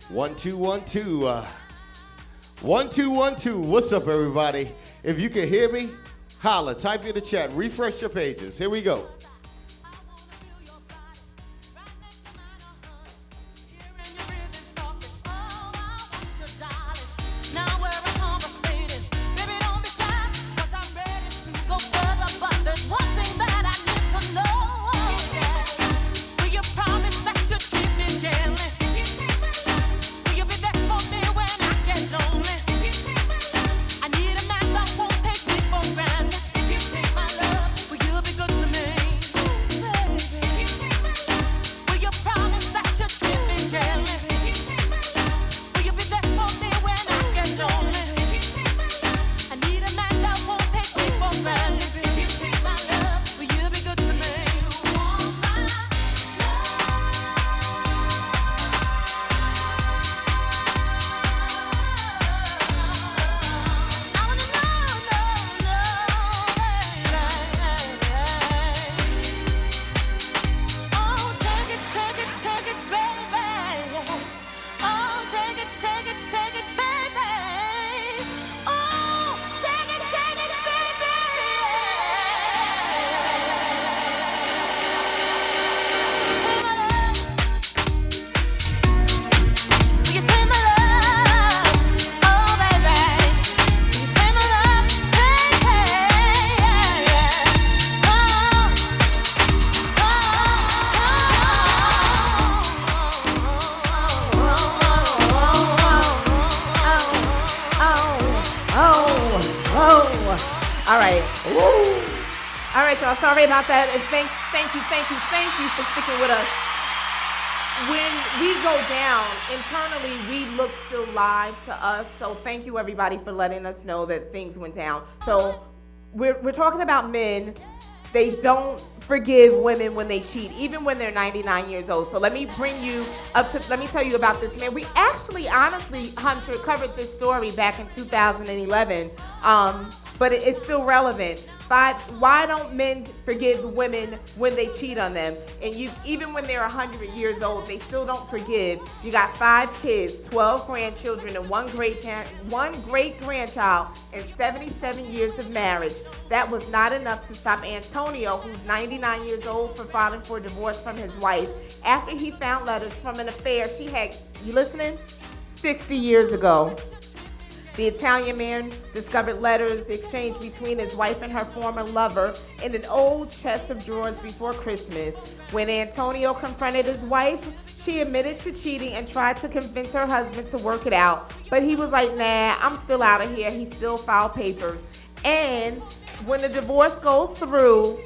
1 2 1 2 1 2 1 2. What's up, everybody? If you can hear me, holla, type in the chat, refresh your pages. Here we go. Sorry about that, and thank you for sticking with us. When we go down, internally, we look still live to us, so thank you, everybody, for letting us know that things went down. So we're talking about men. They don't forgive women when they cheat, even when they're 99 years old. So let me tell you about this man. We actually, honestly, Hunter, covered this story back in 2011, but it's still relevant. Why don't men forgive women when they cheat on them? And even when they're 100 years old, they still don't forgive. You got 5 kids, 12 grandchildren, and one great-grandchild, and 77 years of marriage. That was not enough to stop Antonio, who's 99 years old, from filing for divorce from his wife after he found letters from an affair she had, you listening? 60 years ago. The Italian man discovered letters exchanged between his wife and her former lover in an old chest of drawers before Christmas. When Antonio confronted his wife, she admitted to cheating and tried to convince her husband to work it out. But he was like, nah, I'm still out of here. He still filed papers. And when the divorce goes through,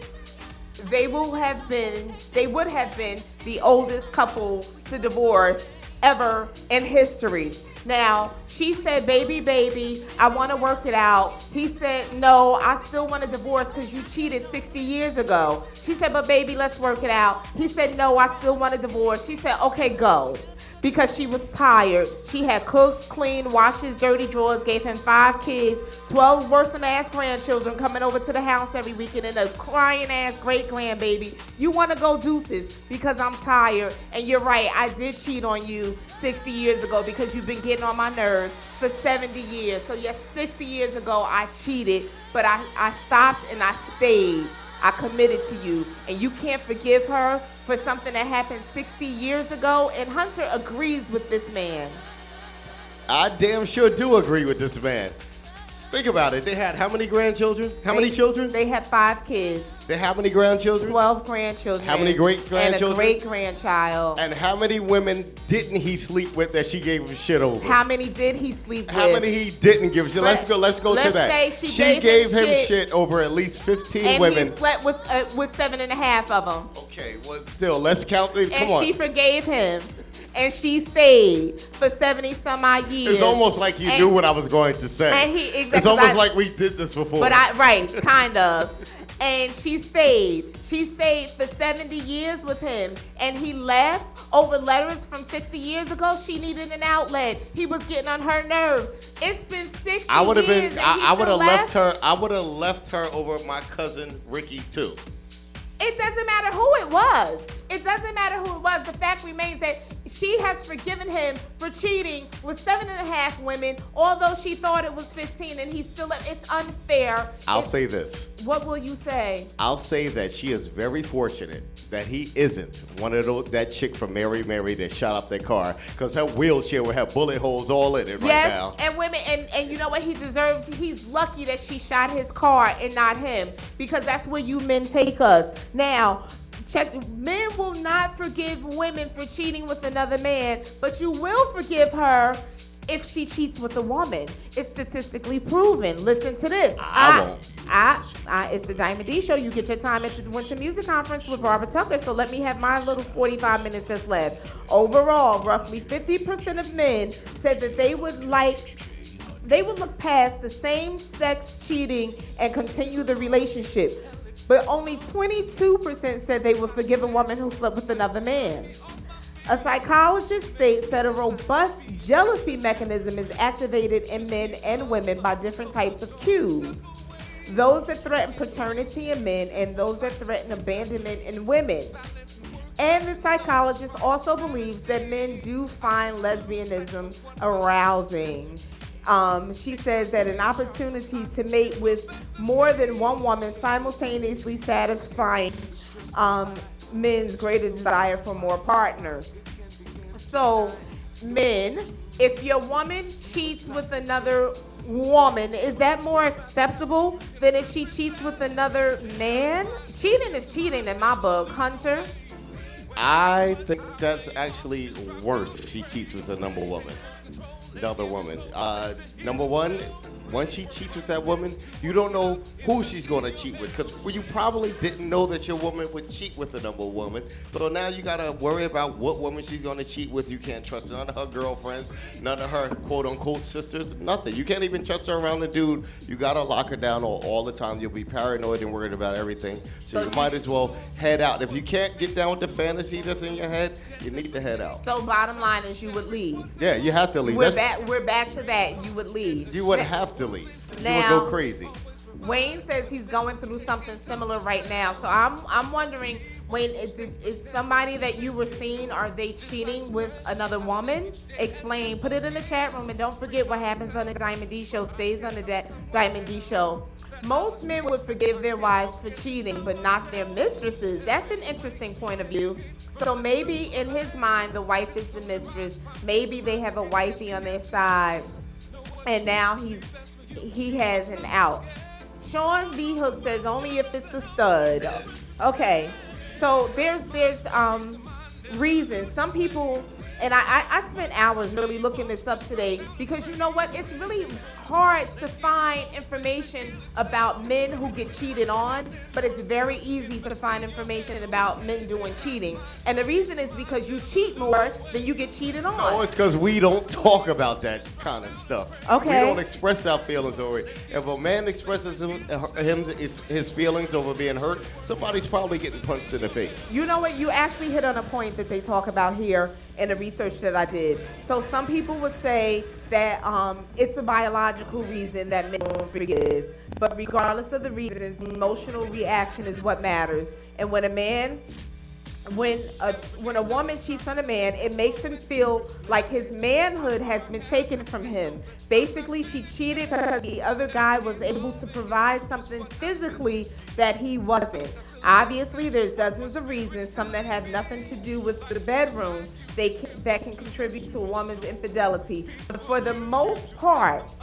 they would have been the oldest couple to divorce ever in history. Now, she said, baby, I want to work it out. He said, no, I still want a divorce because you cheated 60 years ago. She said, but baby, let's work it out. He said, no, I still want a divorce. She said, okay, go. Because she was tired. She had cooked, cleaned, washed his dirty drawers, gave him 5 kids, 12 worse-than-ass grandchildren coming over to the house every weekend, and a crying-ass great-grandbaby. You want to go deuces because I'm tired. And you're right, I did cheat on you 60 years ago because you've been getting on my nerves for 70 years. So yes, 60 years ago I cheated, but I stopped and I stayed. I committed to you, and you can't forgive her for something that happened 60 years ago. And Hunter agrees with this man. I damn sure do agree with this man. Think about it. They had how many grandchildren? How many children? They had 5 kids. They how many grandchildren? 12 grandchildren. How many great-grandchildren? And a great-grandchild. And how many women didn't he sleep with that she gave him shit over? How many did he sleep with? How many he didn't give shit? Let's go to that. Let's say she gave him shit over at least 15 women. And he slept with 7.5 of them. Okay, well, still, let's count them. Come on. And she forgave him. And she stayed for 70 some odd years. It's almost like you knew what I was going to say. And it's almost like we did this before. But kind of. And she stayed. She stayed for 70 years with him. And he left over letters from 60 years ago. She needed an outlet. He was getting on her nerves. It's been 60 years. I would have left her over my cousin Ricky too. It doesn't matter who it was. It doesn't matter who it was. The fact remains that she has forgiven him for cheating with 7.5 women, although she thought it was 15, and he's still. It's unfair. I'll say this. What will you say? I'll say that she is very fortunate that he isn't one of that chick from Mary Mary that shot up their car, because her wheelchair would have bullet holes all in it right now. Yes, and women, and you know what he deserves? He's lucky that she shot his car and not him, because that's where you men take us. Now, men will not forgive women for cheating with another man, but you will forgive her if she cheats with a woman. It's statistically proven. Listen to this. I won't. It's the Diamond D Show. You get your time at the Winter Music Conference with Barbara Tucker. So let me have my little 45 minutes that's left. Overall, roughly 50% of men said that they would look past the same-sex cheating and continue the relationship. But only 22% said they would forgive a woman who slept with another man. A psychologist states that a robust jealousy mechanism is activated in men and women by different types of cues. Those that threaten paternity in men and those that threaten abandonment in women. And the psychologist also believes that men do find lesbianism arousing. She says that an opportunity to mate with more than one woman simultaneously satisfying men's greater desire for more partners. So, men, if your woman cheats with another woman, is that more acceptable than if she cheats with another man? Cheating is cheating in my book, Hunter. I think that's actually worse if she cheats with another woman. Number one, once she cheats with that woman, you don't know who she's going to cheat with, because you probably didn't know that your woman would cheat with another woman. So now you got to worry about what woman she's going to cheat with. You can't trust none of her girlfriends, none of her quote-unquote sisters, nothing. You can't even trust her around the dude. You got to lock her down all the time. You'll be paranoid and worried about everything. So you might as well head out. If you can't get down with the fantasy that's in your head, you need to head out. So bottom line is you would leave. Yeah, you have to leave. We're back to that. You would leave. You would have to leave. Now, you would go crazy. Wayne says he's going through something similar right now. So I'm wondering, Wayne, is somebody that you were seeing, are they cheating with another woman? Explain. Put it in the chat room, and don't forget what happens on the Diamond D Show stays on the Diamond D Show. Most men would forgive their wives for cheating, but not their mistresses. That's an interesting point of view. So maybe in his mind, the wife is the mistress. Maybe they have a wifey on their side, and now he has an out. Sean B. Hook says only if it's a stud. Okay, so there's reasons. Some people, and I spent hours really looking this up today, because you know what? It's really hard to find information about men who get cheated on, but it's very easy to find information about men doing cheating. And the reason is because you cheat more than you get cheated on. Oh, it's because we don't talk about that kind of stuff. Okay. We don't express our feelings over it. If a man expresses his feelings over being hurt, somebody's probably getting punched in the face. You know what? You actually hit on a point that they talk about here in the research that I did. So some people would say that it's a biological reason that men won't forgive. But regardless of the reasons, emotional reaction is what matters. And when a woman cheats on a man, it makes him feel like his manhood has been taken from him. Basically, she cheated because the other guy was able to provide something physically that he wasn't. Obviously, there's dozens of reasons, some that have nothing to do with the bedroom, that can contribute to a woman's infidelity. But for the most part,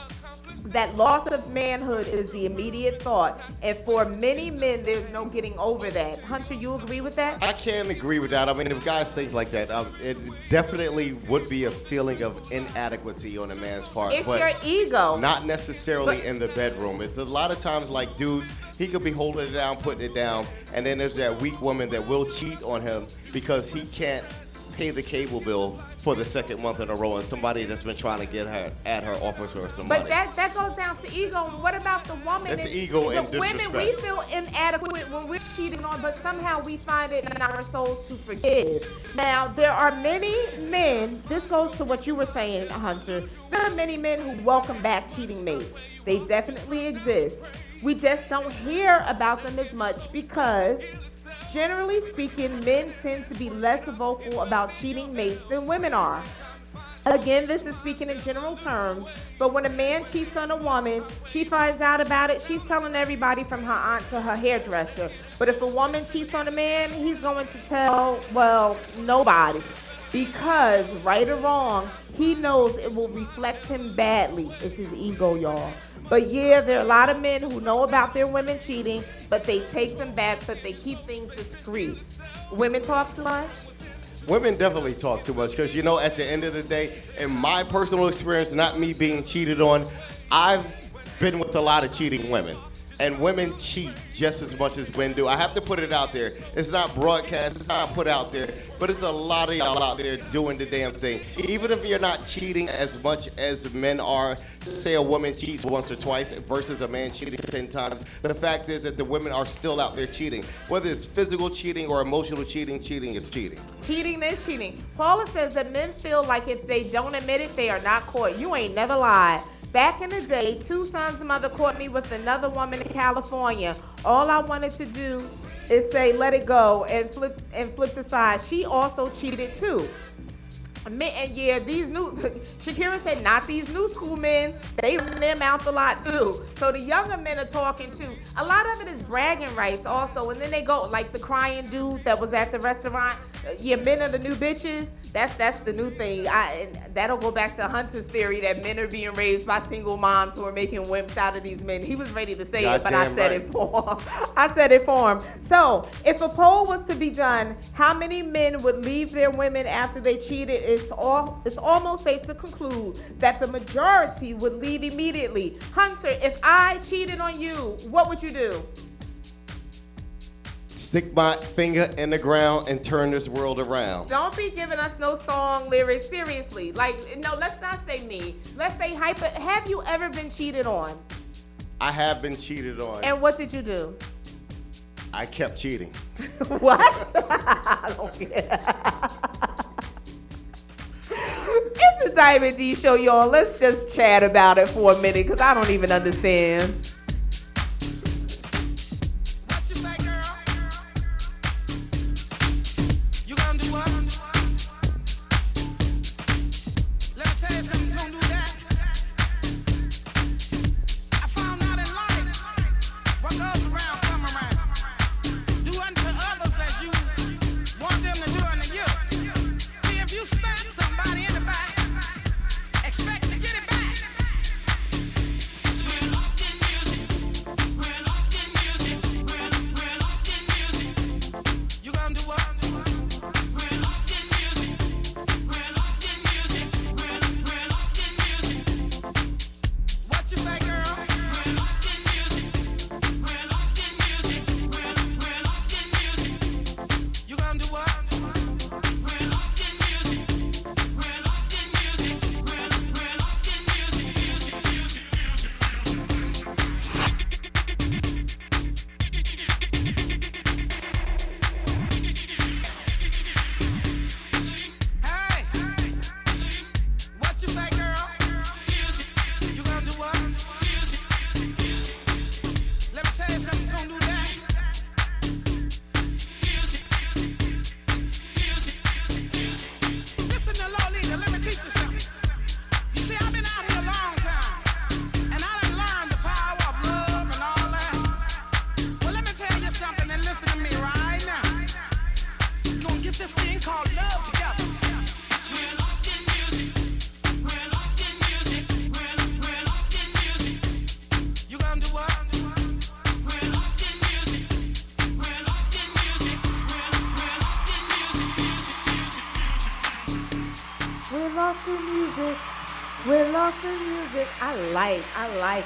that loss of manhood is the immediate thought. And for many men, there's no getting over that. Hunter, you agree with that? I can't agree with that. I mean, if guys think like that, it definitely would be a feeling of inadequacy on a man's part. It's your ego. Not necessarily in the bedroom. It's a lot of times like dudes, he could be holding it down, putting it down, and then there's that weak woman that will cheat on him because he can't pay the cable bill for the second month in a row, and somebody that's been trying to get her at her offers her somebody. But that goes down to ego. And what about the woman? That's ego and disrespect. Women, we feel inadequate when we're cheating on, but somehow we find it in our souls to forgive. Now, there are many men, this goes to what you were saying, Hunter, there are many men who welcome back cheating mates. They definitely exist. We just don't hear about them as much because, generally speaking, men tend to be less vocal about cheating mates than women are. Again, this is speaking in general terms, but when a man cheats on a woman, she finds out about it, she's telling everybody from her aunt to her hairdresser. But if a woman cheats on a man, he's going to tell, well, nobody. Because, right or wrong, he knows it will reflect him badly. It's his ego, y'all. But yeah, there are a lot of men who know about their women cheating, but they take them back, but they keep things discreet. Women talk too much? Women definitely talk too much because, at the end of the day, in my personal experience, not me being cheated on, I've been with a lot of cheating women. And women cheat just as much as men do. I have to put it out there. It's not broadcast, it's not put out there, but it's a lot of y'all out there doing the damn thing. Even if you're not cheating as much as men are, say a woman cheats once or twice versus a man cheating 10 times, the fact is that the women are still out there cheating. Whether it's physical cheating or emotional cheating, cheating is cheating. Cheating is cheating. Paula says that men feel like if they don't admit it, they are not caught. You ain't never lied. Back in the day, two sons' mother caught me with another woman in California. All I wanted to do is say, let it go, and flip the side. She also cheated too. And yeah, Shakira said, not these new school men. They run their mouth a lot too. So the younger men are talking too. A lot of it is bragging rights also. And then they go, like the crying dude that was at the restaurant. Yeah, men are the new bitches. That's the new thing. And that'll go back to Hunter's theory that men are being raised by single moms who are making wimps out of these men. He was ready to say it, but I said it for him. I said it for him. So if a poll was to be done, how many men would leave their women after they cheated? It's almost safe to conclude that the majority would leave immediately. Hunter, if I cheated on you, what would you do? Stick my finger in the ground and turn this world around. Don't be giving us no song lyrics. Seriously. No, let's not say me. Let's say have you ever been cheated on? I have been cheated on. And what did you do? I kept cheating. What? I don't get it. It's the Diamond D Show, y'all. Let's just chat about it for a minute because I don't even understand.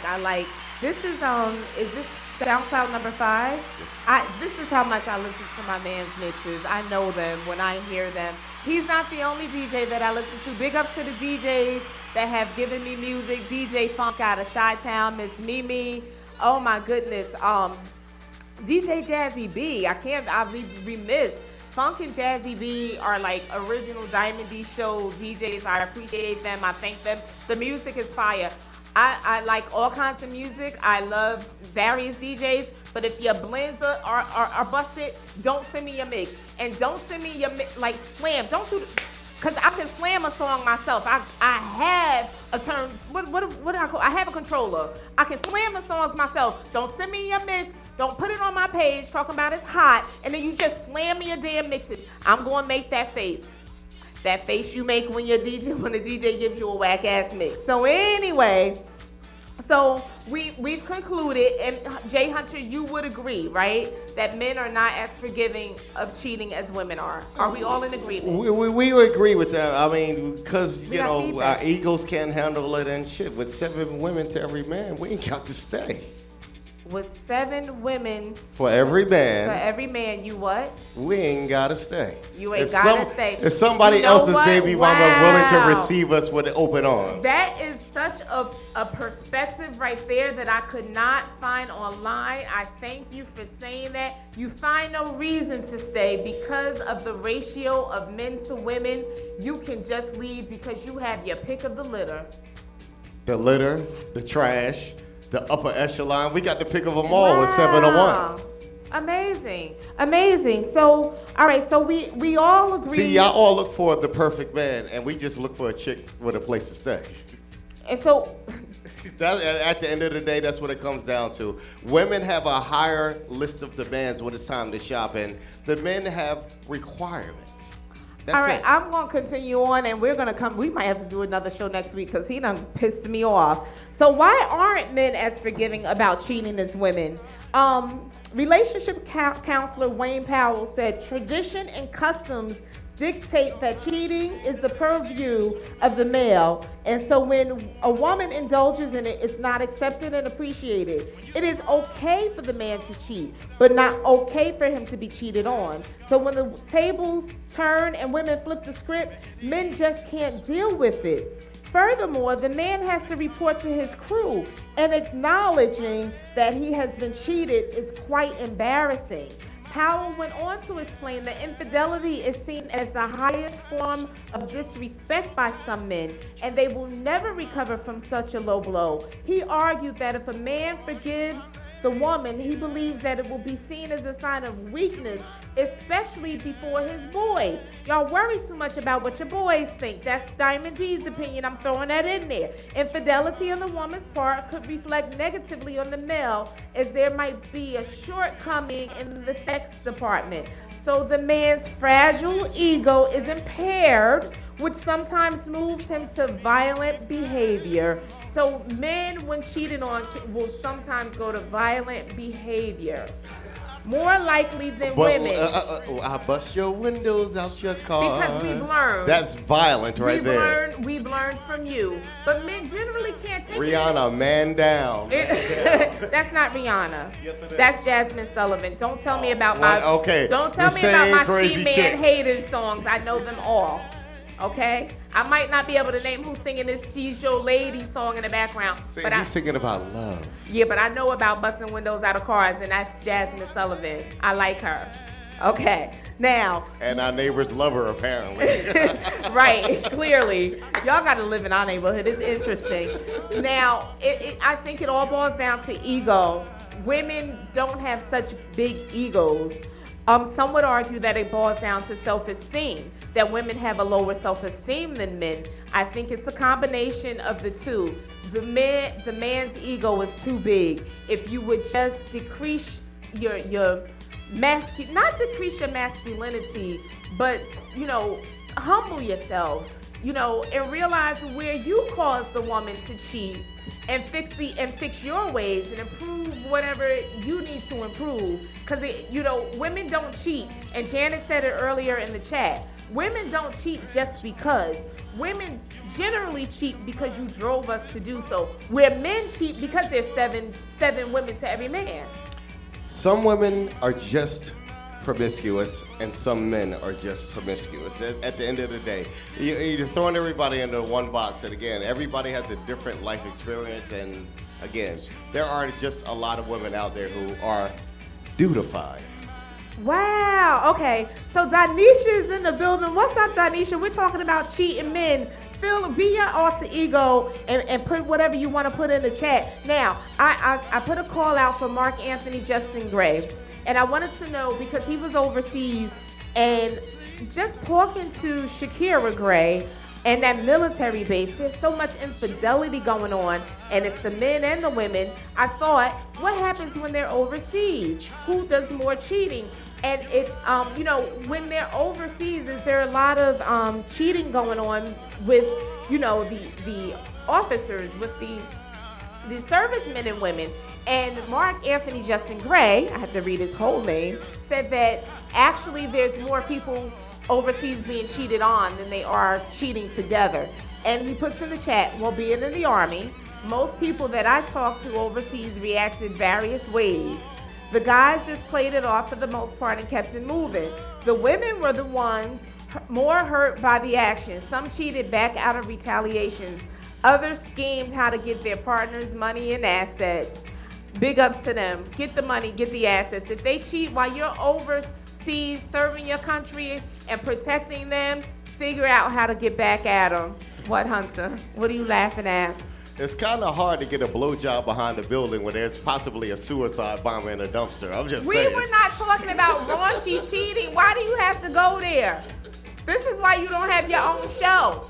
I like. This is this SoundCloud number 5? Yes. This is how much I listen to my man's mixes. I know them when I hear them. He's not the only DJ that I listen to. Big ups to the DJs that have given me music. DJ Funk out of Chi-Town, Miss Mimi. Oh my goodness. DJ Jazzy B. I remiss. Funk and Jazzy B are like original Diamond D Show DJs. I appreciate them. I thank them. The music is fire. I like all kinds of music. I love various DJs. But if your blends are busted, don't send me your mix. And don't send me your like slam. Don't do because I can slam a song myself. I have a turn. What do I call? I have a controller. I can slam the songs myself. Don't send me your mix. Don't put it on my page talking about it's hot, and then you just slam me your damn mixes. I'm gonna make that face. That face you make when the DJ gives you a whack ass mix. So anyway, so we've concluded, and Jay Hunter, you would agree, right, that men are not as forgiving of cheating as women are. Are we all in agreement? We agree with that. I mean, because We got feedback. our egos can't handle it and shit. With 7 women to every man, we ain't got to stay. With 7 women For every for man, every man, you what? we ain't gotta stay. You ain't gotta stay. If somebody You know else's what? baby mama willing to Wow. receive us with open arms. That is such a perspective right there that I could not find online. I thank you for saying that. You find no reason to stay because of the ratio of men to women. You can just leave because you have your pick of the litter. The litter, the trash, the upper echelon. We got the pick of them all with 7 to 1. Wow. Amazing. So, all right, so we all agree. See, y'all all look for the perfect man, and we just look for a chick with a place to stay. And so, At the end of the day, that's what it comes down to. Women have a higher list of demands when it's time to shop, and the men have requirements. That's all right, it. I'm going to continue on, and we're going to come. We might have to do another show next week because he done pissed me off. So why aren't men as forgiving about cheating as women? Relationship counselor Wayne Powell said tradition and customs dictate that cheating is the purview of the male, and so when a woman indulges in it, it's not accepted and appreciated. It is okay for the man to cheat, but not okay for him to be cheated on. So when the tables turn and women flip the script, men just can't deal with it. Furthermore, the man has to report to his crew, and acknowledging that he has been cheated is quite embarrassing. Powell went on to explain that infidelity is seen as the highest form of disrespect by some men, and they will never recover from such a low blow. He argued that if a man forgives the woman, he believes that it will be seen as a sign of weakness, especially before his boys. Y'all worry too much about what your boys think. That's Diamond D's opinion. I'm throwing that in there. Infidelity on the woman's part could reflect negatively on the male, as there might be a shortcoming in the sex department. So the man's fragile ego is impaired, which sometimes moves him to violent behavior. So men, when cheated on, will sometimes go to violent behavior. More likely than women. I bust your windows out your car. Because we've learned. That's violent right there. We've learned from you. But men generally can't take Rihanna, man down. That's not Rihanna. Yes, it is. That's Jasmine Sullivan. Don't tell me about Don't tell The me about my same crazy She-Man chick. Hayden songs. I know them all. Okay? I might not be able to name who's singing this She's Your Lady song in the background. See, he's singing about love. Yeah, but I know about busting windows out of cars, and that's Jasmine Sullivan. I like her. Okay. Now. And our neighbors love her, apparently. Right, clearly. Y'all got to live in our neighborhood. It's interesting. Now, I think it all boils down to ego. Women don't have such big egos. Some would argue that it boils down to self-esteem, that women have a lower self-esteem than men. I think it's a combination of the two. The man's ego is too big. If you would just decrease your not decrease your masculinity, but, humble yourselves, and realize where you caused the woman to cheat, and fix your ways and improve whatever you need to improve. Because women don't cheat, and Janet said it earlier in the chat. Women don't cheat just because. Women generally cheat because you drove us to do so. Where men cheat because there's seven women to every man. Some women are just promiscuous, and some men are just promiscuous. At the end of the day, you're throwing everybody into one box, and again, everybody has a different life experience, and again, there are just a lot of women out there who are dudified. Wow. Okay. So Donisha is in the building. What's up, Donisha? We're talking about cheating men. Phil, be your alter ego and put whatever you want to put in the chat. Now, I put a call out for Mark Anthony Justin Gray, and I wanted to know because he was overseas and just talking to Shakira Gray and that military base, there's so much infidelity going on, and it's the men and the women. I thought, what happens when they're overseas? Who does more cheating? And it, when they're overseas, is there a lot of cheating going on with, the officers, with the servicemen and women? And Mark Anthony Justin Gray, I have to read his whole name, said that actually there's more people overseas being cheated on than they are cheating together. And he puts in the chat, well, being in the Army, most people that I talked to overseas reacted various ways. The guys just played it off for the most part and kept it moving. The women were the ones more hurt by the action. Some cheated back out of retaliations. Others schemed how to get their partners money and assets. Big ups to them. Get the money, get the assets. If they cheat while you're overseas serving your country and protecting them, figure out how to get back at them. What, Hunter? What are you laughing at? It's kind of hard to get a blowjob behind the building where there's possibly a suicide bomber in a dumpster. I'm just saying. We were not talking about raunchy cheating. Why do you have to go there? This is why you don't have your own show.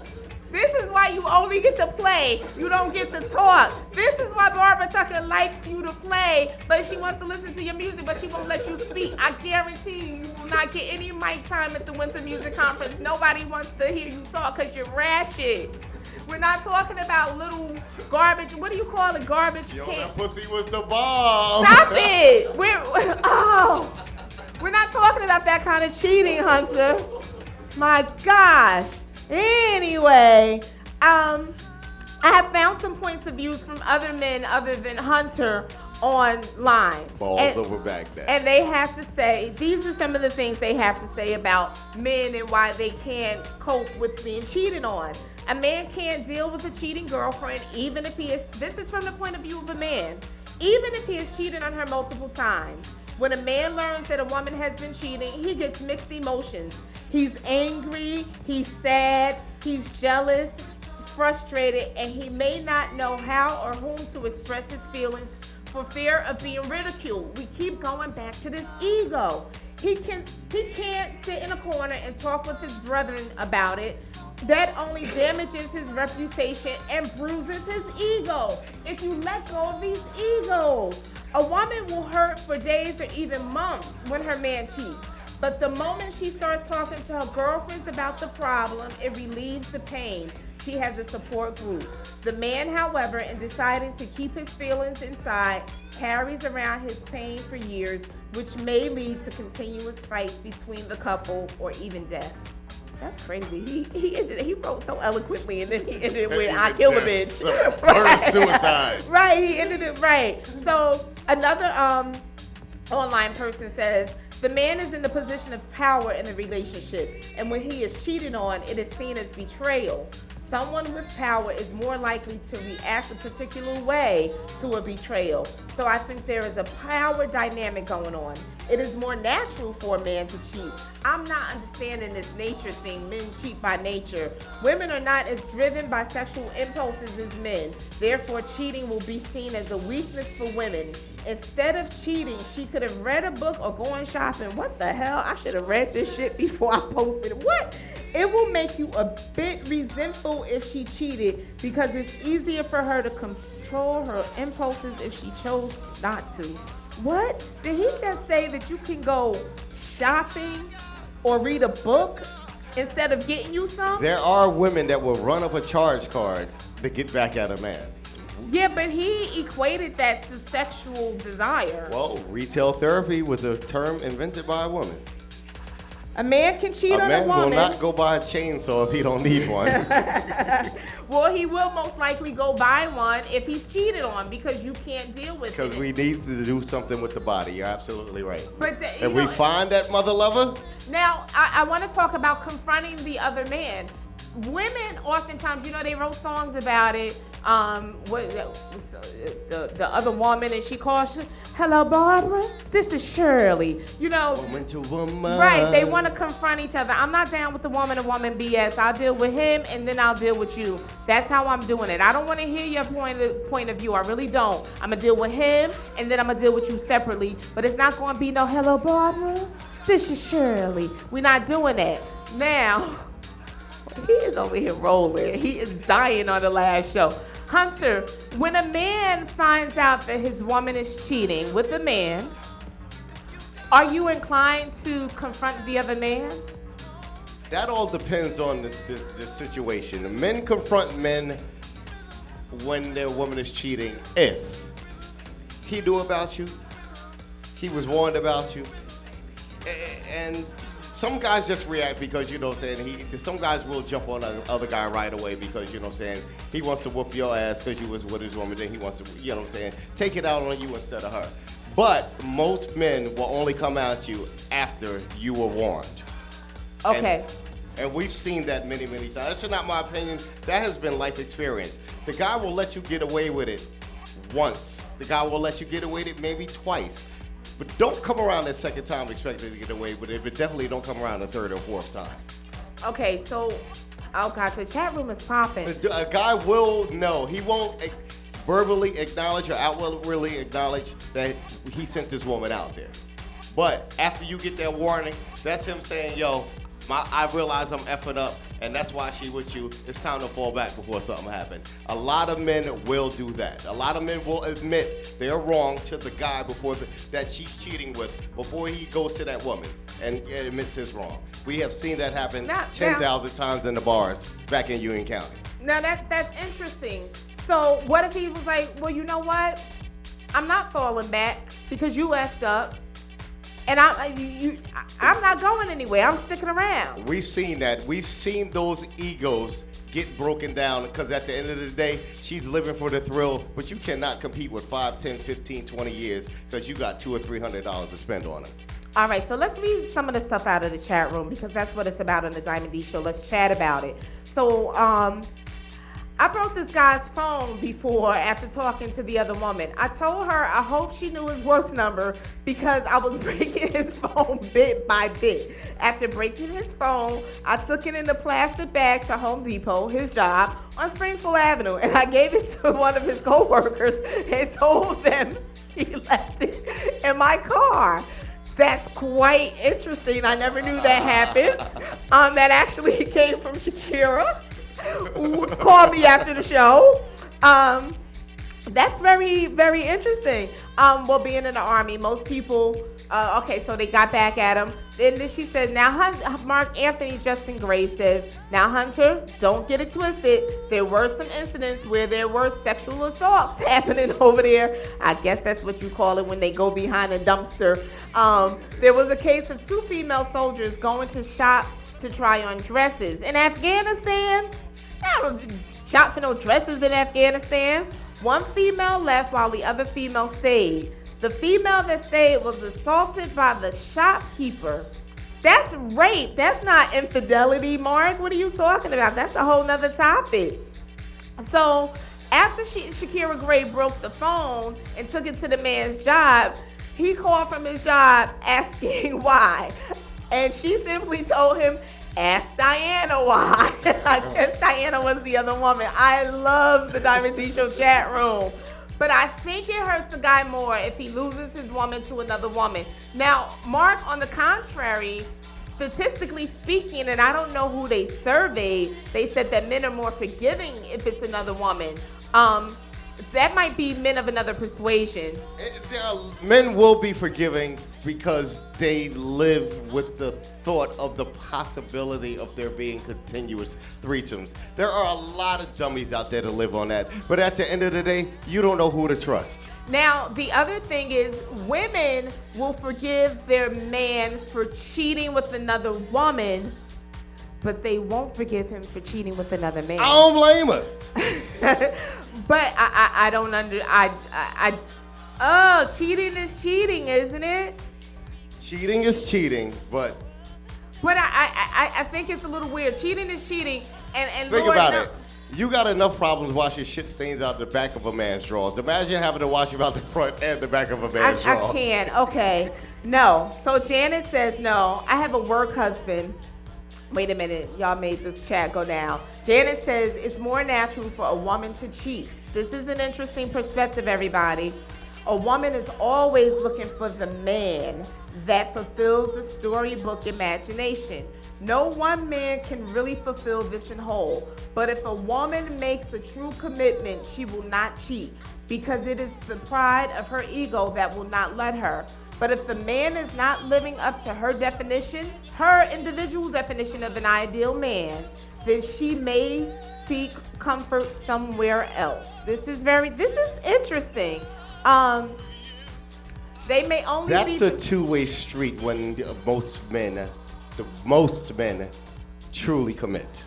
This is why you only get to play. You don't get to talk. This is why Barbara Tucker likes you to play, but she wants to listen to your music, but she won't let you speak. I guarantee you will not get any mic time at the Winter Music Conference. Nobody wants to hear you talk because you're ratchet. We're not talking about little garbage. What do you call it? Garbage Yo, can. that pussy was the bomb. Stop it. We're not talking about that kind of cheating, Hunter. My gosh. Anyway, I have found some points of views from other men other than Hunter online. Balls over Baghdad. And they have to say, these are some of the things they have to say about men and why they can't cope with being cheated on. A man can't deal with a cheating girlfriend even if he is, this is from the point of view of a man, even if he has cheated on her multiple times. When a man learns that a woman has been cheating, he gets mixed emotions. He's angry, he's sad, he's jealous, frustrated, and he may not know how or whom to express his feelings for fear of being ridiculed. We keep going back to this ego. He can't sit in a corner and talk with his brethren about it. That only damages his reputation and bruises his ego. If you let go of these egos, a woman will hurt for days or even months when her man cheats. But the moment she starts talking to her girlfriends about the problem, it relieves the pain. She has a support group. The man, however, in deciding to keep his feelings inside, carries around his pain for years, which may lead to continuous fights between the couple or even death. That's crazy. He wrote so eloquently, and then he ended with "I kill a bitch." Right. Suicide. Right. He ended it right. So another online person says the man is in the position of power in the relationship, and when he is cheated on, it is seen as betrayal. Someone with power is more likely to react a particular way to a betrayal. So I think there is a power dynamic going on. It is more natural for a man to cheat. I'm not understanding this nature thing. Men cheat by nature. Women are not as driven by sexual impulses as men. Therefore, cheating will be seen as a weakness for women. Instead of cheating, she could have read a book or gone shopping. What the hell? I should have read this shit before I posted it. What? It will make you a bit resentful if she cheated because it's easier for her to control her impulses if she chose not to. What? Did he just say that you can go shopping or read a book instead of getting you some? There are women that will run up a charge card to get back at a man. Yeah, but he equated that to sexual desire. Well, retail therapy was a term invented by a woman. A man can cheat on a man woman. will not go buy a chainsaw if he don't need one. Well, he will most likely go buy one if he's cheated on because you can't deal with it. Because we need to do something with the body. You're absolutely right. But if we find that mother lover. Now, I want to talk about confronting the other man. Women, oftentimes, they wrote songs about it. what the other woman, and she calls, hello, Barbara, this is Shirley. You know, Woman to woman. right? They want to confront each other. I'm not down with the woman to woman BS. I'll deal with him, and then I'll deal with you. That's how I'm doing it. I don't want to hear your point of view. I really don't. I'm gonna deal with him, and then I'm gonna deal with you separately. But it's not gonna be no hello, Barbara, this is Shirley. We're not doing that now. He is over here rolling. He is dying on the last show. Hunter, when a man finds out that his woman is cheating with a man, are you inclined to confront the other man? That all depends on the situation. Men confront men when their woman is cheating if he knew about you, he was warned about you, and some guys just react because, you know what I'm saying, some guys will jump on the other guy right away because, you know what I'm saying, he wants to whoop your ass because you was with his woman, then he wants to, you know what I'm saying, take it out on you instead of her. But most men will only come at you after you were warned. Okay. And we've seen that many, many times. That's not my opinion. That has been life experience. The guy will let you get away with it once. The guy will let you get away with it maybe twice. But don't come around that second time expecting to get away with it, but definitely don't come around the third or fourth time. Okay, so, oh God, the chat room is popping. A guy will know. He won't verbally acknowledge or outwardly acknowledge that he sent this woman out there. But after you get that warning, that's him saying, yo, I realize I'm effing up, and that's why she with you. It's time to fall back before something happens. A lot of men will do that. A lot of men will admit they're wrong to the guy that she's cheating with before he goes to that woman and admits his wrong. We have seen that happen 10,000 times in the bars back in Union County. Now that's interesting. So what if he was like, well, you know what? I'm not falling back because you effed up. And I'm not going anywhere. I'm sticking around. We've seen that. We've seen those egos get broken down because at the end of the day, she's living for the thrill, but you cannot compete with 5, 10, 15, 20 years because you got $200 or $300 to spend on her. All right, so let's read some of the stuff out of the chat room because that's what it's about on the Diamond D Show. Let's chat about it. So, I broke this guy's phone before after talking to the other woman. I told her I hope she knew his work number because I was breaking his phone bit by bit. After breaking his phone, I took it in a plastic bag to Home Depot, his job, on Springfield Avenue, and I gave it to one of his co-workers and told them he left it in my car. That's quite interesting. I never knew that happened. That actually came from Shakira, who called me after the show. That's very, very interesting. Well, being in the Army, most people, okay, so they got back at him. Then she said, now, Mark Anthony Justin Gray says, now, Hunter, don't get it twisted. There were some incidents where there were sexual assaults happening over there. I guess that's what you call it when they go behind a dumpster. There was a case of 2 female soldiers going to shop to try on dresses in Afghanistan. I don't shop for no dresses in Afghanistan. One female left while the other female stayed. The female that stayed was assaulted by the shopkeeper. That's rape. That's not infidelity, Mark. What are you talking about? That's a whole nother topic. So after Shakira Gray broke the phone and took it to the man's job, he called from his job asking why. And she simply told him, ask Diana why. I guess Diana was the other woman. I love the Diamond D Show chat room. But I think it hurts a guy more if he loses his woman to another woman. Now, Mark, on the contrary, statistically speaking, and I don't know who they surveyed, they said that men are more forgiving if it's another woman. That might be men of another persuasion. Men will be forgiving because they live with the thought of the possibility of there being continuous threesomes. There are a lot of dummies out there to live on that. But at the end of the day, you don't know who to trust. Now, the other thing is women will forgive their man for cheating with another woman, but they won't forgive him for cheating with another man. I don't blame her. But I don't cheating is cheating, isn't it? Cheating is cheating, but I think it's a little weird. Cheating is cheating, and think Lord about knows, it. You got enough problems washing shit stains out the back of a man's drawers. Imagine having to wash them out the front and the back of a man's drawers. I can. Okay. No. So Janet says no. I have a work husband. Wait a minute. Y'all made this chat go down. Janet says it's more natural for a woman to cheat. This is an interesting perspective, everybody. A woman is always looking for the man that fulfills the storybook imagination. No one man can really fulfill this in whole. But if a woman makes a true commitment, she will not cheat because it is the pride of her ego that will not let her. But if the man is not living up to her definition, her individual definition of an ideal man, then she may seek comfort somewhere else. This is interesting. They may only That's a two-way street when most men truly commit.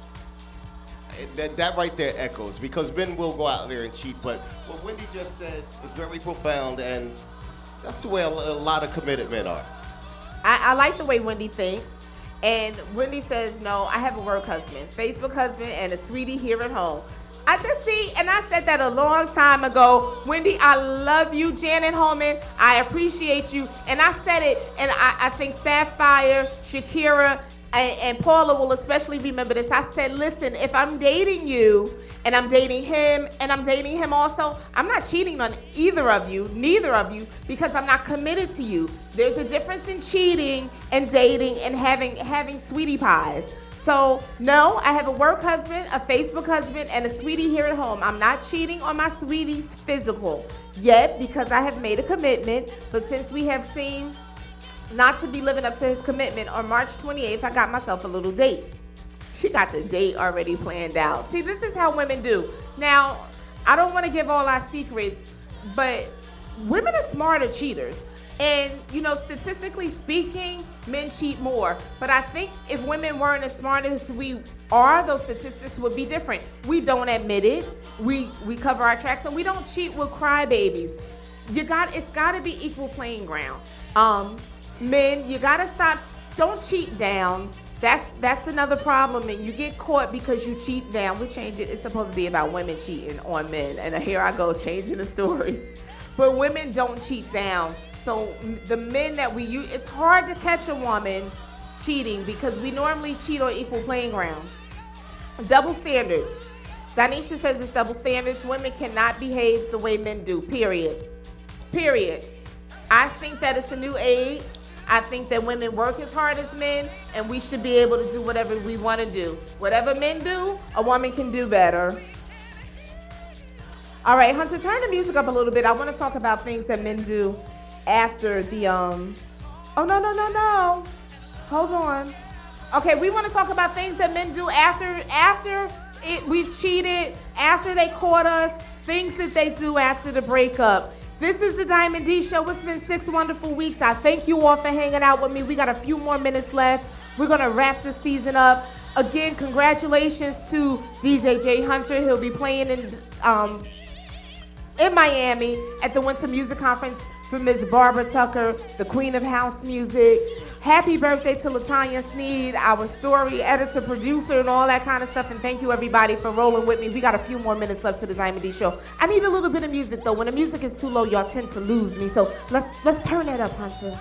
That right there echoes, because men will go out there and cheat, but what Wendy just said was very profound, and that's the way a lot of committed men are. I like the way Wendy thinks. And Wendy says, no, I have a work husband, Facebook husband, and a sweetie here at home. I just see, and I said that a long time ago. Wendy, I love you. Janet Holman, I appreciate you. And I said it, and I think Sapphire, Shakira, and Paula will especially remember this. I said, listen, if I'm dating you, and I'm dating him, and I'm dating him also, I'm not cheating on neither of you, because I'm not committed to you. There's a difference in cheating and dating and having sweetie pies. So, no, I have a work husband, a Facebook husband, and a sweetie here at home. I'm not cheating on my sweetie's physical yet because I have made a commitment. But since we have seen not to be living up to his commitment, on March 28th, I got myself a little date. She got the date already planned out. See, this is how women do. Now, I don't want to give all our secrets, but women are smarter cheaters. And, statistically speaking, men cheat more. But I think if women weren't as smart as we are, those statistics would be different. We don't admit it. We cover our tracks, and we don't cheat with crybabies. It's got to be equal playing ground. Men, you got to stop. Don't cheat down. That's another problem, and you get caught because you cheat down. We change it. It's supposed to be about women cheating on men, and here I go changing the story. But women don't cheat down. So the men that we use, it's hard to catch a woman cheating because we normally cheat on equal playing grounds. Double standards. Danisha says it's double standards. Women cannot behave the way men do, period. I think that it's a new age. I think that women work as hard as men, and we should be able to do whatever we want to do. Whatever men do, a woman can do better. All right, Hunter, turn the music up a little bit. I want to talk about things that men do after the, Oh, no. Hold on. Okay, we want to talk about things that men do after we've cheated, after they caught us, things that they do after the breakup. This is the Diamond D Show. It's been 6 wonderful weeks. I thank you all for hanging out with me. We got a few more minutes left. We're going to wrap this season up. Again, congratulations to DJ J Hunter. He'll be playing in Miami at the Winter Music Conference for Ms. Barbara Tucker, the Queen of House Music. Happy birthday to LaTanya Sneed, our story editor, producer, and all that kind of stuff. And thank you, everybody, for rolling with me. We got a few more minutes left to the Diamond D Show. I need a little bit of music, though. When the music is too low, y'all tend to lose me. So let's turn that up, Hunter.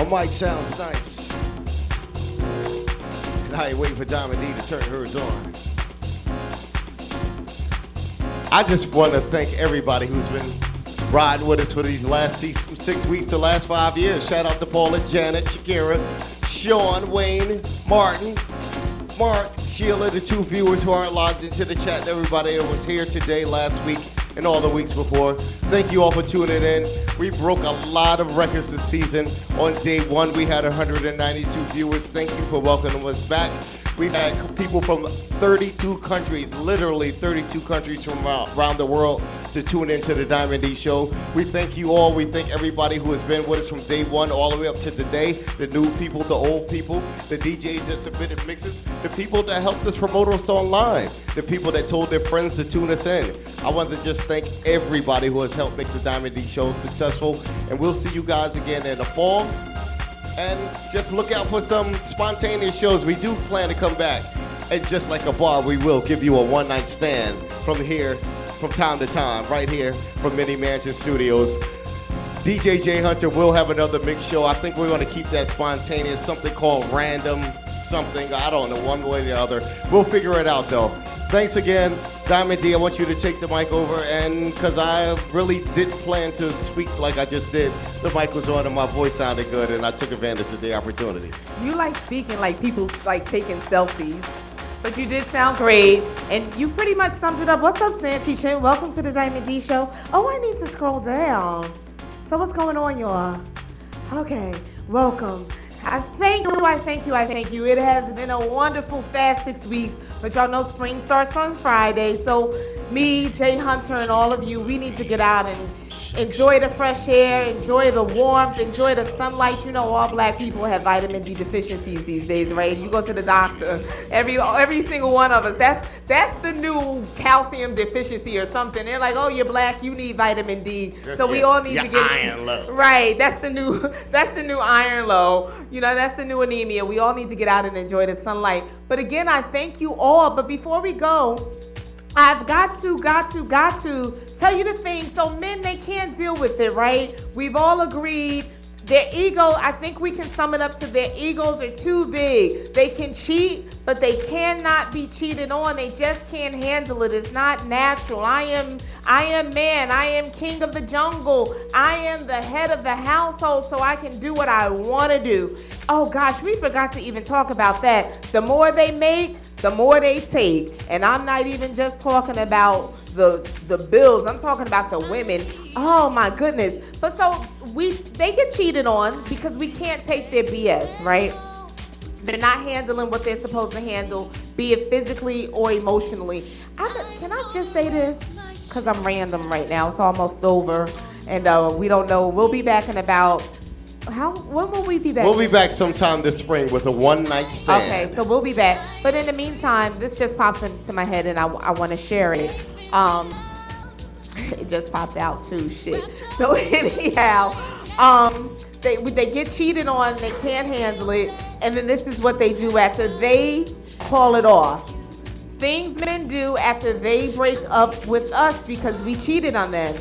mic sounds nice. And I ain't waiting for Diamond D to turn hers on. I just want to thank everybody who's been riding with us for these last 6 weeks, the last 5 years. Shout out to Paula, Janet, Shakira, Sean, Wayne, Martin, Mark, Sheila, the 2 viewers who aren't logged into the chat, and everybody that was here today, last week, and all the weeks before. Thank you all for tuning in. We broke a lot of records this season. On day 1, we had 192 viewers. Thank you for welcoming us back. We've had people from 32 countries, literally 32 countries from around the world to tune into the Diamond D Show. We thank you all. We thank everybody who has been with us from day 1 all the way up to today. The new people, the old people, the DJs that submitted mixes, the people that helped us promote us online, the people that told their friends to tune us in. I want to just thank everybody who has helped make the Diamond D Show successful. And we'll see you guys again in the fall. And just look out for some spontaneous shows. We do plan to come back. And just like a bar, we will give you a one-night stand from here, from time to time, right here from Mini Mansion Studios. DJ J Hunter will have another mix show. I think we're going to keep that spontaneous, something called random something. I don't know, one way or the other. We'll figure it out, though. Thanks again. Diamond D, I want you to take the mic over, and because I really didn't plan to speak like I just did, the mic was on and my voice sounded good, and I took advantage of the opportunity. You like speaking like people like taking selfies. But you did sound great, and you pretty much summed it up. What's up, Sanchi Chin? Welcome to the Diamond D Show. Oh, I need to scroll down. So what's going on, y'all? Okay, welcome. I thank you. It has been a wonderful, fast 6 weeks. But y'all know spring starts on Friday. So me, Jay Hunter, and all of you, we need to get out and enjoy the fresh air, enjoy the warmth, enjoy the sunlight. You know, all black people have vitamin D deficiencies these days, right? You go to the doctor, every single one of us. That's the new calcium deficiency or something. They're like, oh, you're black, you need vitamin D. So we all need to get iron low. Right. That's the new iron low. You know, that's the new anemia. We all need to get out and enjoy the sunlight. But again, I thank you all. But before we go, I've got to tell you the thing. So men, they can't deal with it, right? We've all agreed. Their ego, I think we can sum it up to their egos are too big. They can cheat, but they cannot be cheated on. They just can't handle it. It's not natural. I am man. I am king of the jungle. I am the head of the household, so I can do what I want to do. Oh gosh, we forgot to even talk about that. The more they make, the more they take. And I'm not even just talking about the bills. I'm talking about the women. Oh my goodness. But so they get cheated on because we can't take their BS, right? They're not handling what they're supposed to handle, be it physically or emotionally. Can I just say this? Because I'm random right now. It's almost over. And we don't know. We'll be back in about... When will we be back? We'll be back sometime this spring with a one-night stand. Okay, so we'll be back. But in the meantime, this just popped into my head, and I want to share it. It just popped out too. Shit. So anyhow, they get cheated on. They can't handle it, and then this is what they do after they call it off. Things men do after they break up with us because we cheated on them.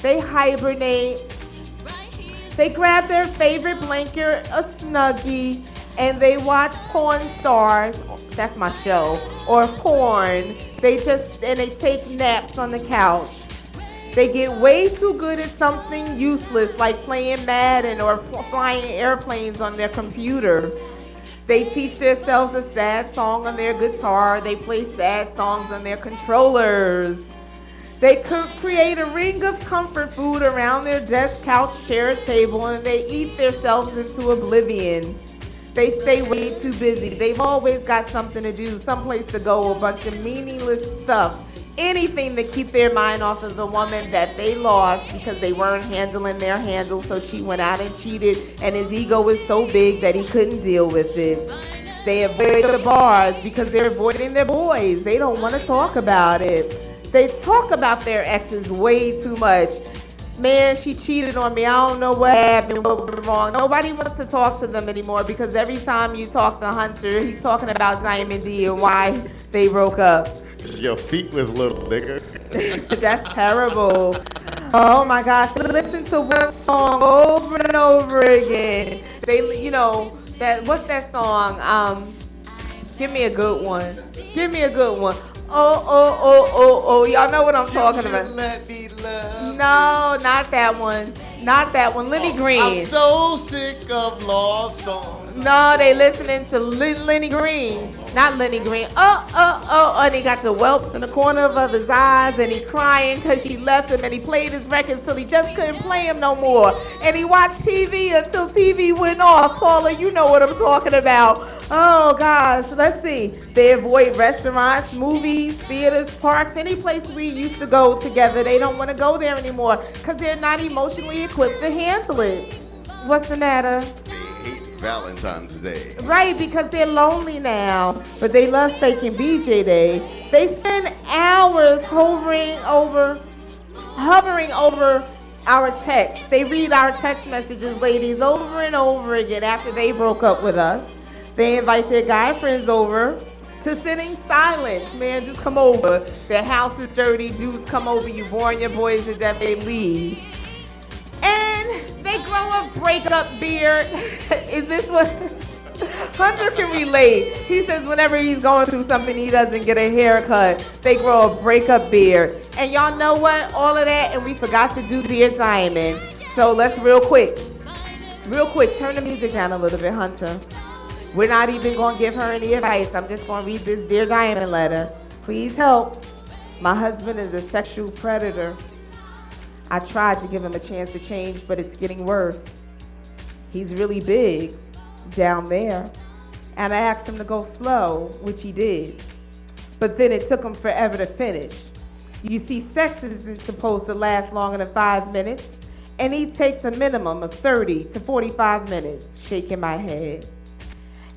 They hibernate. They grab their favorite blanket, a Snuggie, and they watch porn stars. That's my show. Or porn. They take naps on the couch. They get way too good at something useless like playing Madden or flying airplanes on their computer. They teach themselves a sad song on their guitar. They play sad songs on their controllers. They create a ring of comfort food around their desk, couch, chair, table, and they eat themselves into oblivion. They stay way too busy. They've always got something to do, someplace to go, a bunch of meaningless stuff. Anything to keep their mind off of the woman that they lost because they weren't handling their handle, so she went out and cheated, and his ego was so big that he couldn't deal with it. They avoid the bars because they're avoiding their boys. They don't want to talk about it. They talk about their exes way too much. Man, she cheated on me. I don't know what happened, what went wrong. Nobody wants to talk to them anymore because every time you talk to Hunter, he's talking about Diamond D and why they broke up. Your feet was little, nigga. That's terrible. Oh my gosh, listen to one song over and over again. They, that what's that song? Give me a good one. Give me a good one. Oh. Y'all know what I'm talking about. Let me love. No, not that one. Not that one. Lenny Green. I'm so sick of love songs. No, they listening to Lenny Green. Not Lenny Green. And he got the whelps in the corner of his eyes, and he crying because she left him, and he played his records till he just couldn't play him no more. And he watched TV until TV went off. Paula, you know what I'm talking about. Oh, gosh. Let's see. They avoid restaurants, movies, theaters, parks, any place we used to go together. They don't want to go there anymore because they're not emotionally equipped to handle it. What's the matter? Valentine's Day. Right, because they're lonely now, but they love Steak and BJ Day. They spend hours hovering over our text. They read our text messages, ladies, over and over again after they broke up with us. They invite their guy friends over to sit in silence. Man, just come over. Their house is dirty. Dudes come over. You boring your boys to death. They leave. And they grow a breakup beard. Is this what Hunter can relate? He says whenever he's going through something, he doesn't get a haircut. They grow a breakup beard. And y'all know what? All of that, and we forgot to do Dear Diamond. So let's real quick, turn the music down a little bit, Hunter. We're not even going to give her any advice. I'm just going to read this Dear Diamond letter. Please help. My husband is a sexual predator. I tried to give him a chance to change, but it's getting worse. He's really big down there. And I asked him to go slow, which he did. But then it took him forever to finish. You see, sex isn't supposed to last longer than 5 minutes, and he takes a minimum of 30 to 45 minutes, shaking my head.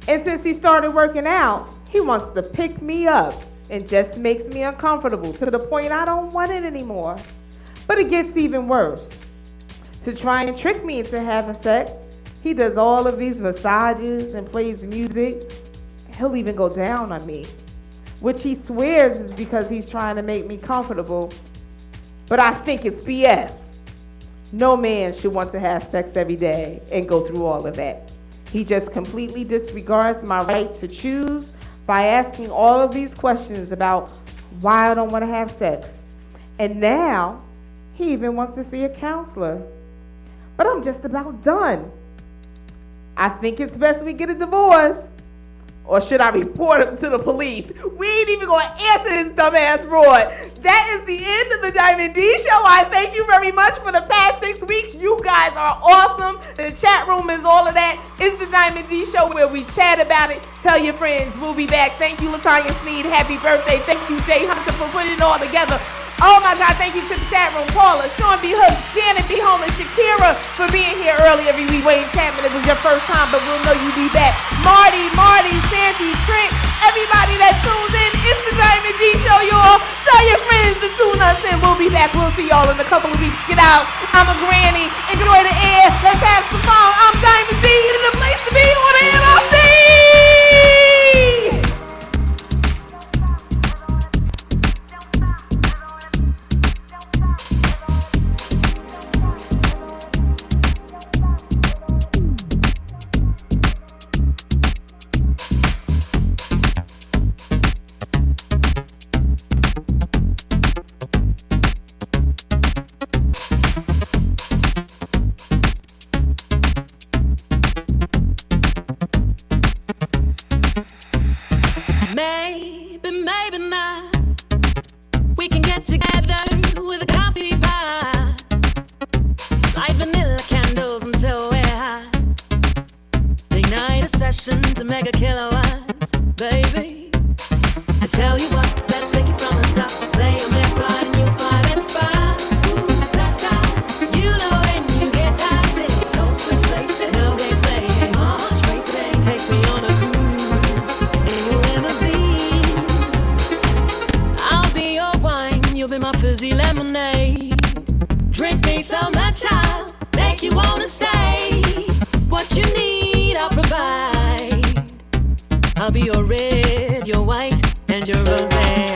And since he started working out, he wants to pick me up and just makes me uncomfortable to the point I don't want it anymore. But it gets even worse. To try and trick me into having sex, he does all of these massages and plays music. He'll even go down on me, which he swears is because he's trying to make me comfortable. But I think it's BS. No man should want to have sex every day and go through all of that. He just completely disregards my right to choose by asking all of these questions about why I don't want to have sex. And now, he even wants to see a counselor. But I'm just about done. I think it's best we get a divorce. Or should I report him to the police? We ain't even gonna answer this dumbass Roy. That is the end of the Diamond D Show. I thank you very much for the past 6 weeks. You guys are awesome. The chat room is all of that. It's the Diamond D Show where we chat about it. Tell your friends. We'll be back. Thank you, Latanya Sneed. Happy birthday. Thank you, Jay Hunter, for putting it all together. Oh my God, thank you to the chat room. Paula, Sean B. Hooks, Janet B. Homeless, Shakira for being here early every week. Wayne Chapman, it was your first time, but we'll know you be back. Marty, Sanchi, Trent, everybody that tunes in, it's the Diamond D Show, y'all. Tell your friends to tune us in. We'll be back. We'll see y'all in a couple of weeks. Get out. I'm a granny. Enjoy the air. Let's have some fun. I'm Diamond D, and the place to be on the MLC. Maybe not. We can get together with a coffee pot, light vanilla candles until we're high. Ignite a session to mega kilowatts, baby. I tell you what, let's take it from the top. Lay on that blind and you'll find that spot. Touchdown, you know when you get tired, don't switch places. No game playing, much racing. Take me on a cruise in your limousine. I'll be your wine, you'll be my fizzy lemonade. Drink me so much I'll make you wanna stay. What you need, I'll provide. I'll be your red, your white, and your rosé.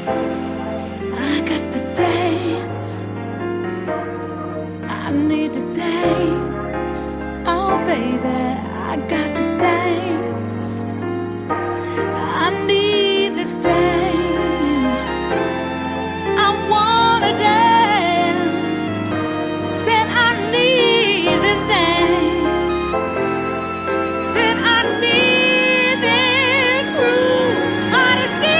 I got to dance. I need to dance. Oh, baby, I got to dance. I need this dance. I wanna dance. Said I need this dance. Said I need this groove. Odyssey.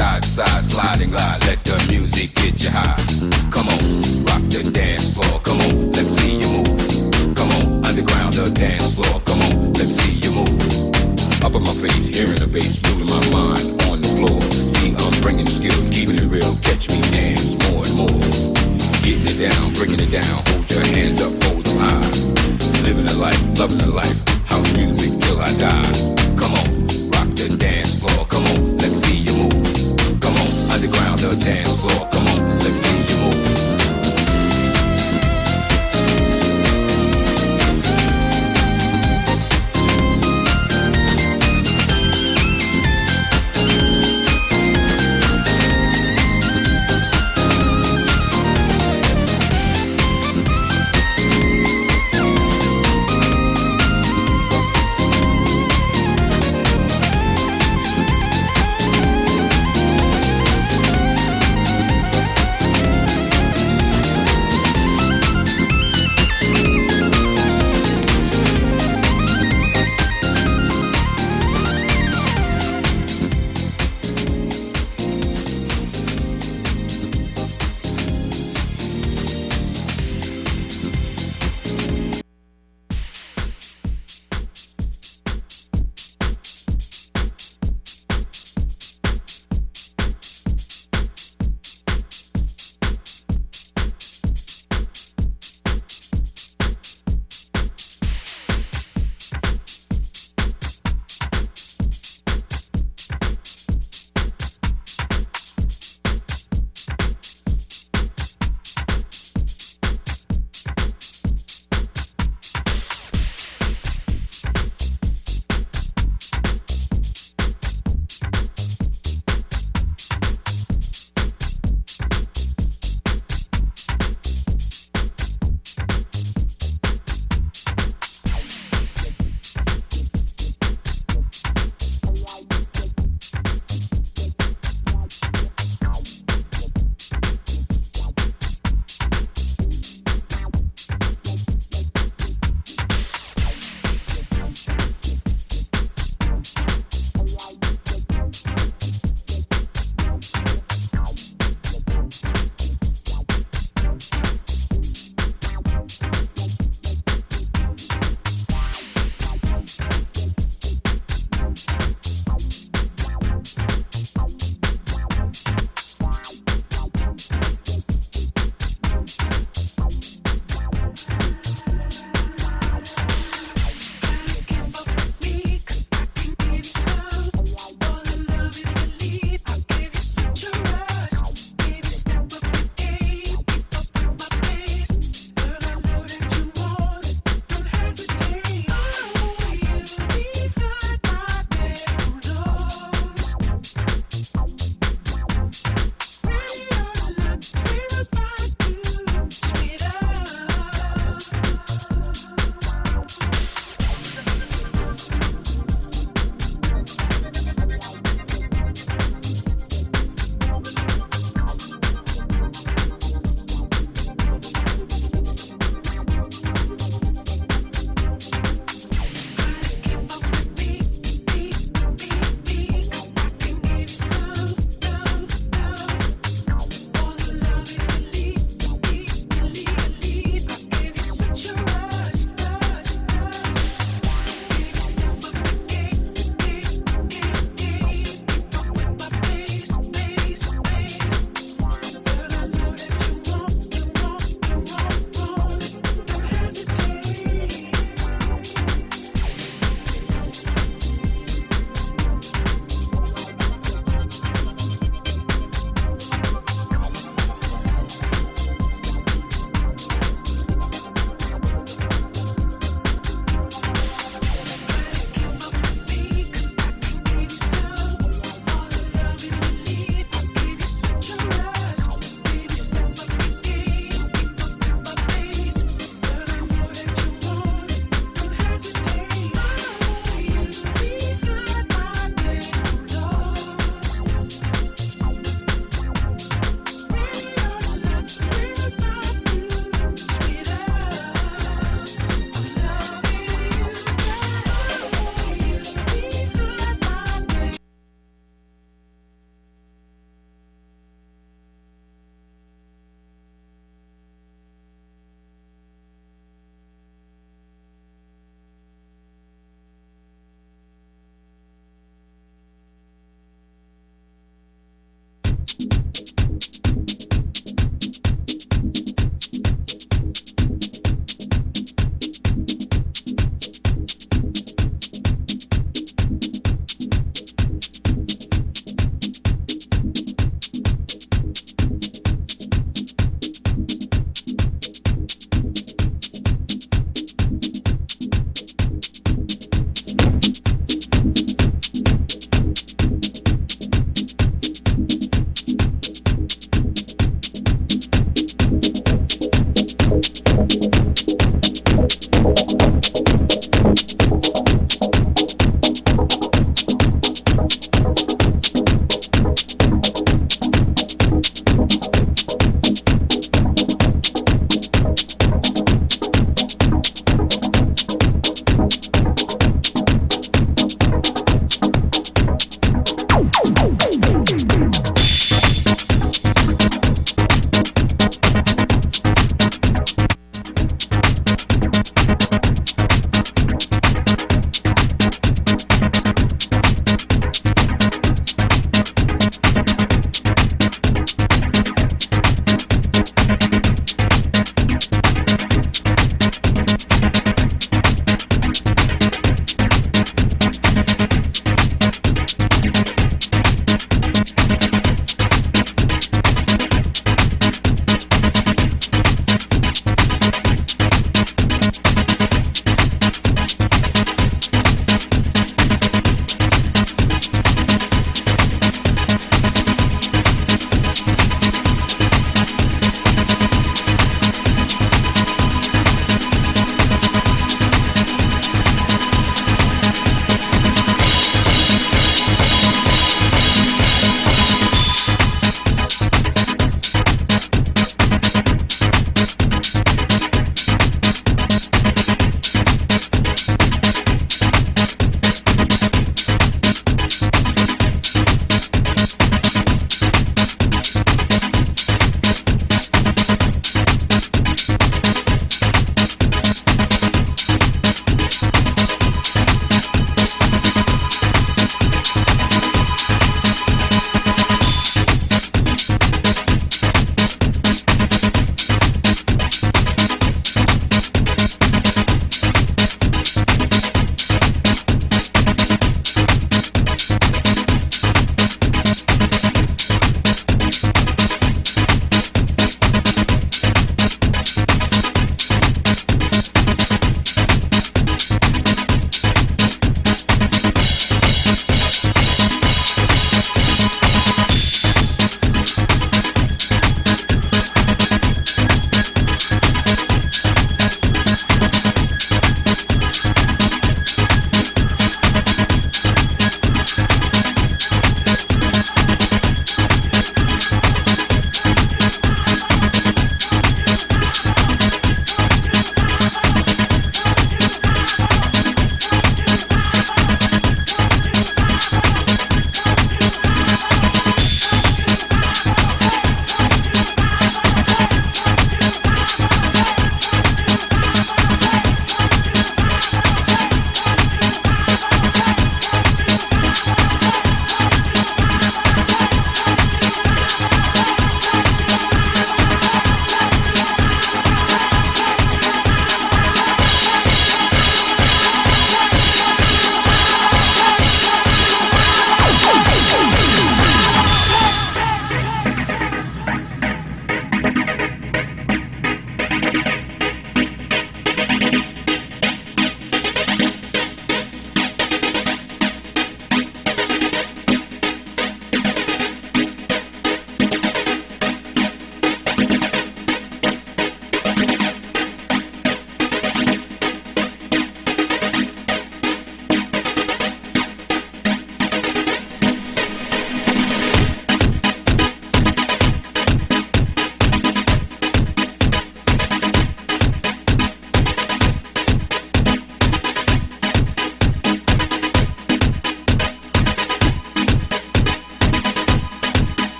Side to side, sliding glide, let the music get you high. Come on.